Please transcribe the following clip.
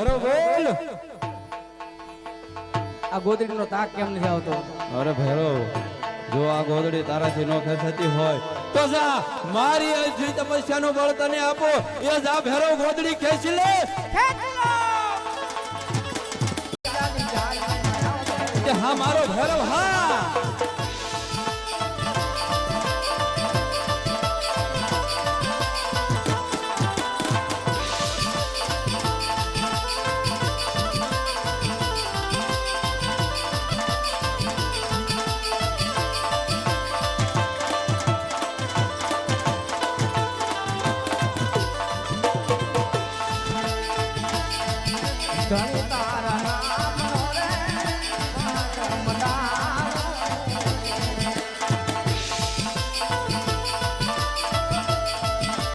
ભેરો બોલ. આ ગોદડીનો તાક કેમ નથી આવતો? અરે ભેરો, જો આ ગોદડી તારાથી નો ખેંચાતી હોય તો જા મારી અજય તપસ્યાનું બળ તને આપો. એ જા ભેરો, ગોદડી ખેંચી લે. હા મારો ભેરો, હા. ગણતા